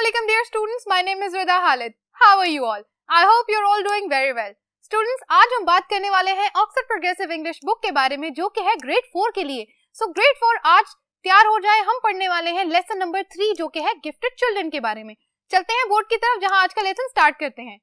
Assalamualaikum dear students, my name is Rida Khalid. How are you all? I hope you're all doing very well. Students, आज हम बात करने वाले हैं Oxford progressive English book के बारे में जो कि है ग्रेड 4 के लिए. सो ग्रेड 4 आज तैयार हो जाए, हम पढ़ने वाले हैं लेसन नंबर 3 जो कि है गिफ्टेड चिल्ड्रन के बारे में. चलते हैं बोर्ड की तरफ जहां आज का लेसन स्टार्ट करते हैं.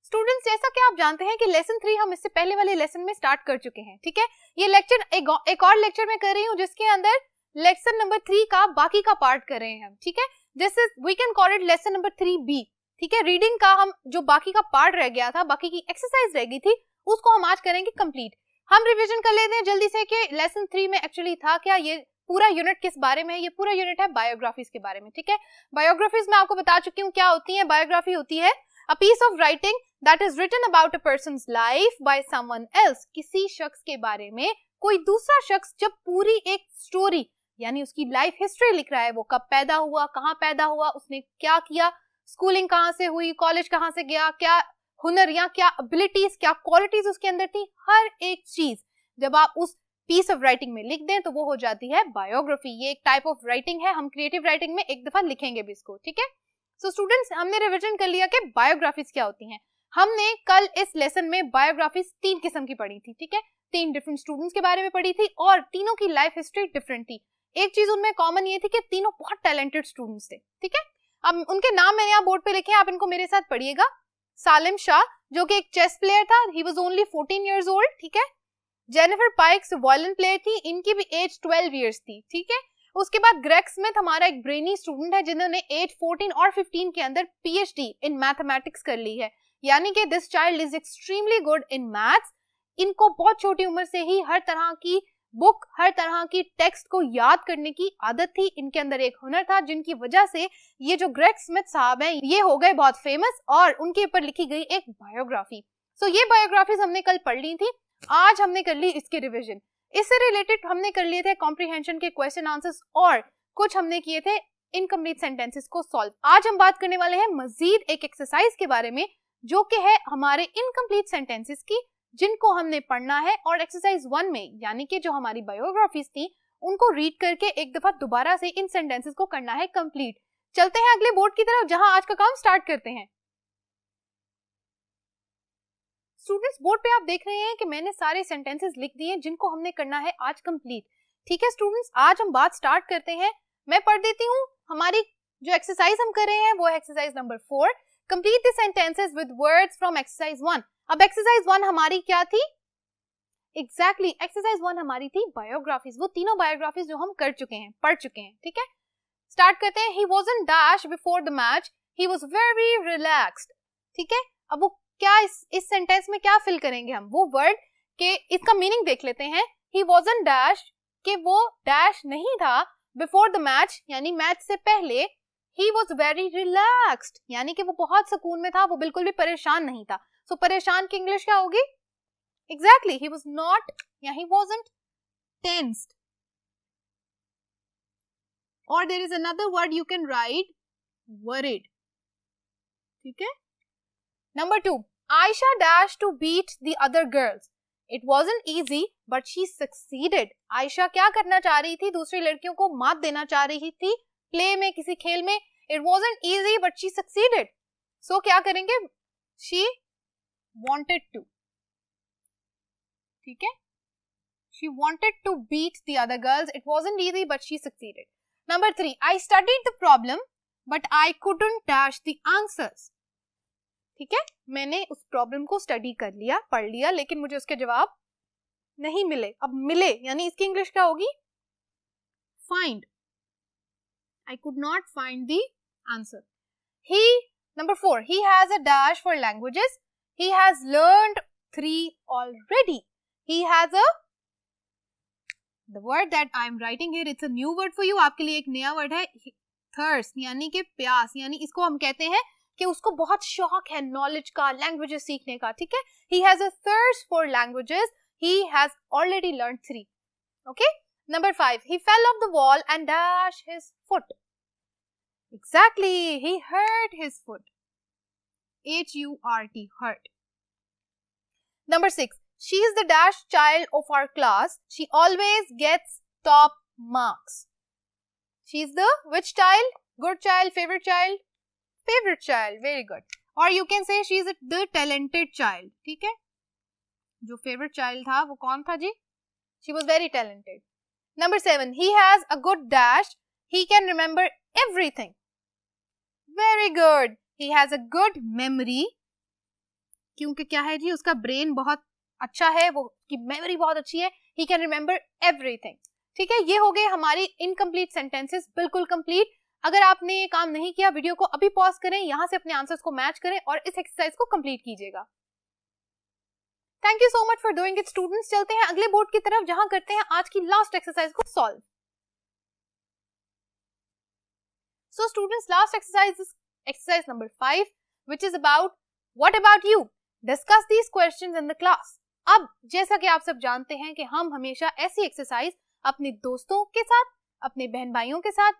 स्टूडेंट्स, जैसा कि आप जानते हैं कि लेसन 3 हम इससे पहले वाले लेसन में स्टार्ट कर चुके हैं. ठीक है, ये लेक्चर एक और लेक्चर में कर रही हूँ जिसके अंदर लेसन नंबर 3 का बाकी का पार्ट कर रहे हैं हम. ठीक है, this is we can call it lesson number 3B. ठीक है, रीडिंग का हम जो बाकी का पार्ट रह गया था, बाकी की एक्सरसाइज रह गई थी, उसको हम आज करेंगे कंप्लीट. हम रिवीजन कर लेते हैं जल्दी से कि लेसन 3 में एक्चुअली था क्या. ये पूरा यूनिट किस बारे में है? ये पूरा यूनिट है बायोग्राफीज के बारे में. ठीक है, बायोग्राफीज में आपको बता चुकी हूँ क्या होती है. बायोग्राफी होती है a piece of writing that is written about a person's life by someone else. किसी शख्स के बारे में कोई दूसरा शख्स जब पूरी एक स्टोरी यानी उसकी लाइफ हिस्ट्री लिख रहा है, वो कब पैदा हुआ, कहाँ पैदा हुआ, उसने क्या किया, स्कूलिंग कहाँ से हुई, कॉलेज कहाँ से गया, क्या हुनर या क्या एबिलिटीज, क्या क्वालिटीज उसके अंदर थी, हर एक चीज जब आप उस पीस ऑफ राइटिंग में लिख दें तो वो हो जाती है बायोग्राफी. ये एक टाइप ऑफ राइटिंग है, हम क्रिएटिव राइटिंग में एक दफा लिखेंगे भी इसको. ठीक है, सो स्टूडेंट्स, हमने रिविजन कर लिया कि बायोग्राफीज क्या होती हैं. हमने कल इस लेसन में बायोग्राफीज 3 किस्म की पढ़ी थी. ठीक है, 3 डिफरेंट स्टूडेंट्स के बारे में पढ़ी थी और तीनों की लाइफ हिस्ट्री डिफरेंट थी. एक चीज उनमें कॉमन ये थी कि तीनों बहुत टैलेंटेड स्टूडेंट्स थे. ठीक है, अब उनके नाम मैंने यहाँ बोर्ड पे लिखे हैं, आप इनको मेरे साथ पढ़िएगा. सालिम शाह जो कि एक चेस प्लेयर था, he was only 14 years old. ठीक है, जेनिफर पाइक्स वायलिन प्लेयर थी, इनकी भी एज 12 इयर्स थी. ठीक है, उसके बाद ग्रेग स्मिथ हमारा एक ब्रेनी स्टूडेंट है जिन्होंने एज 14 और 15 के अंदर PhD इन मैथमेटिक्स कर ली है. यानी कि this child is extremely good in maths. इनको बहुत छोटी उम्र से ही हर तरह की बुक, हर तरह की टेक्स्ट को याद करने की आदत थी. इनके अंदर एक हुनर था जिनकी वजह से ये जो ग्रेग स्मिथ साहब हैं ये हो गए बहुत फेमस और उनके ऊपर लिखी गई एक बायोग्राफी. सो ये बायोग्राफीज हमने कल पढ़ ली थी, आज हमने कर ली इसके रिविजन. इससे रिलेटेड हमने कर लिए थे कॉम्प्रिहेंशन के क्वेश्चन आंसर्स और कुछ हमने किए थे इनकम्प्लीट सेंटेंसेस को सॉल्व. आज हम बात करने वाले हैं मजीद एक एक्सरसाइज के बारे में जो कि है हमारे इनकम्प्लीट सेंटेंसेस की, जिनको हमने पढ़ना है और एक्सरसाइज 1 में यानी कि जो हमारी बायोग्राफीज थी उनको रीड करके एक दफा दोबारा से इन सेंटेंसेस को करना है कंप्लीट. चलते हैं अगले बोर्ड की तरफ जहां आज का काम स्टार्ट करते हैं. स्टूडेंट्स, बोर्ड पे आप देख रहे हैं कि मैंने सारे सेंटेंसेस लिख दिए जिनको हमने करना है आज कंप्लीट. ठीक है स्टूडेंट्स, आज हम बात स्टार्ट करते हैं. मैं पढ़ देती हूँ. हमारी जो एक्सरसाइज हम कर रहे हैं वो है exercise number 4. Complete the sentences with words from exercise 1. अब एक्सरसाइज 1 हमारी क्या थी? एग्जैक्टली एक्सरसाइज 1 हमारी थी बायोग्राफीज. वो तीनों बायोग्राफीज जो हम कर चुके हैं, पढ़ चुके हैं. ठीक है, स्टार्ट करते हैं. He wasn't dash before the match, he was very relaxed. ठीक है, अब वो क्या इस सेंटेंस में क्या फिल करेंगे हम? वो वर्ड के इसका मीनिंग देख लेते हैं. ही वाजंट डैश कि वो डैश नहीं था, बिफोर द मैच यानी मैच से पहले, ही वॉज वेरी रिलैक्स्ड यानी कि वो बहुत सुकून में था, वो बिल्कुल भी परेशान नहीं था. सो परेशान की इंग्लिश क्या होगी? एग्जैक्टली, ही वॉज नॉट या ही वॉजंट टेंस्ड. और there is another word you can write, worried. ठीक है, number 2. Ayesha dash to beat the other girls. It wasn't easy but she succeeded. Ayesha क्या करना चाह रही थी? दूसरी लड़कियों को मात देना चाह रही थी प्ले में, किसी खेल में. It wasn't easy but she succeeded. So क्या करेंगे? She wanted to. ठीक है, she wanted to beat the other girls. It wasn't easy but she succeeded. Number 3. I studied the problem but I couldn't dash the answers. ठीक है, मैंने उस problem को study कर लिया, पढ़ लिया, लेकिन मुझे उसके जवाब नहीं मिले. अब मिले यानी इसकी इंग्लिश क्या होगी? Find. I could not find the answer. Number 4. He has a dash for languages. He has learned 3 already. He has the word that I am writing here, it's a new word for you. आपके लिए एक नया word है, thirst यानी कि प्यास. यानी इसको हम कहते हैं कि उसको बहुत शौक है नॉलेज का, लैंग्वेजेस सीखने का. ठीक है, he has a thirst for languages. He has already learned 3. Okay. Number 5. He fell off the wall and dashed his foot. Exactly, he hurt his foot. H-U-R-T, hurt. Number 6. She is the dash child of our class. She always gets top marks. She is the which child? Good child, favorite child? Favorite child, very good. Or you can say she is the talented child. ठीक है, जो favorite child था वो कौन था जी? She was very talented. Number 7, he has a good dash. He can remember everything. Very good. He has a good memory. क्योंकि क्या है जी, उसका ब्रेन बहुत अच्छा है, वो की मेमोरी बहुत अच्छी है. He can remember everything. ठीक है, ये हो गए हमारी इनकम्प्लीट सेंटेंसेस. बिल्कुल कंप्लीट. अगर आपने ये काम नहीं किया, वीडियो को अभी पॉज करें, यहाँ से अपने आंसर्स को मैच करें और इस एक्सरसाइज को कंप्लीट कीजिएगा. Thank you so much for doing it students. चलते हैं अगले बोर्ड की तरफ जहां करते हैं आज की लास्ट एक्सरसाइज को solve. So students, last exercise is exercise number 5 which is about what about you. Discuss these questions in the class. अब जैसा कि आप सब जानते हैं कि हम हमेशा ऐसी एक्सरसाइज अपने दोस्तों के साथ, अपने बहन भाइयों के साथ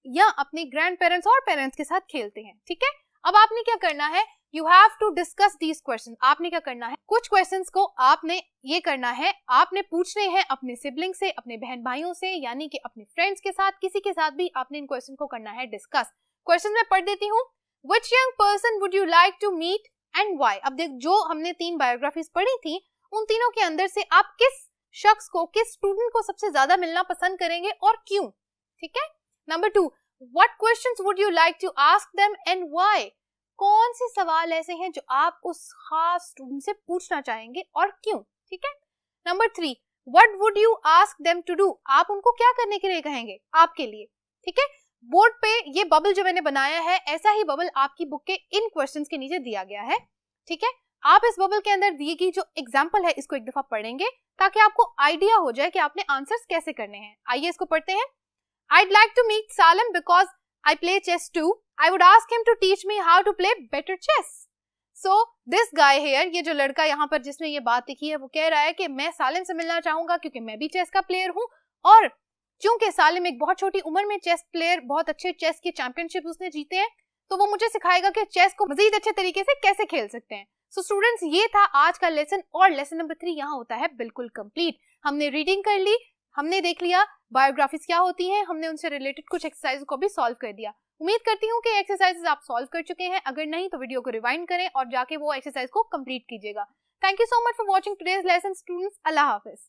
या अपने ग्रैंड पेरेंट्स और पेरेंट्स के साथ खेलते हैं. ठीक है, अब आपने क्या करना है, you have to discuss these question. आपने क्या करना है, कुछ क्वेश्चंस को आपने ये करना है, आपने पूछने हैं अपने सिबलिंग से, अपने बहन भाइयों से, यानी कि अपने फ्रेंड्स के साथ, किसी के साथ भी आपने इन क्वेश्चन को करना है डिस्कस. क्वेश्चन मैं पढ़ देती हूँ. Which young person would you like to meet and why. अब देख, जो हमने 3 बायोग्राफीज पढ़ी थी, उन तीनों के अंदर से आप किस शख्स को, किस स्टूडेंट को सबसे ज्यादा मिलना पसंद करेंगे और क्यों. ठीक है. Number 2, what questions would you like to ask them and why. कौन से सवाल ऐसे हैं जो आप उस खास स्टूडेंट से पूछना चाहेंगे और क्यों. ठीक है. Number 3, what would you ask them to do. आप उनको क्या करने के लिए कहेंगे आपके लिए. ठीक है. बोर्ड पे ये बबल जो मैंने बनाया है, ऐसा ही बबल आपकी बुक के इन क्वेश्चंस के नीचे दिया गया है. ठीक है. आप इस बबल के अंदर दी गई जो एग्जाम्पल है इसको एक दफा पढ़ेंगे ताकि आपको आइडिया हो जाए कि आपने आंसर्स कैसे करने हैं. आइए इसको पढ़ते हैं. I'd like to meet Salim because I play chess too. I would ask him to teach me how to play better chess. So this guy here, ये जो लड़का यहाँ पर जिसने ये बात लिखी है, वो कह रहा है कि मैं सालिम से मिलना चाहूंगा क्योंकि मैं भी चेस का प्लेयर हूँ और क्योंकि सालिम एक बहुत छोटी उम्र में चेस प्लेयर, बहुत अच्छे चेस के चैंपियनशिप उसने जीते हैं, तो वो मुझे सिखाएगा कि चेस को मजीद अच्छे तरीके से कैसे खेल सकते हैं. सो स्टूडेंट्स, ये था आज का लेसन और लेसन नंबर 3 यहाँ होता है बिल्कुल कंप्लीट. हमने रीडिंग कर ली, हमने देख लिया बायोग्राफीज क्या होती हैं, हमने उनसे रिलेटेड कुछ एक्सरसाइज को भी सॉल्व कर दिया. उम्मीद करती हूँ कि एक्सरसाइजेस आप सॉल्व कर चुके हैं. अगर नहीं तो वीडियो को रिवाइंड करें और जाके वो एक्सरसाइज को कंप्लीट कीजिएगा. Thank you so much for watching today's lesson students. Allah Hafiz.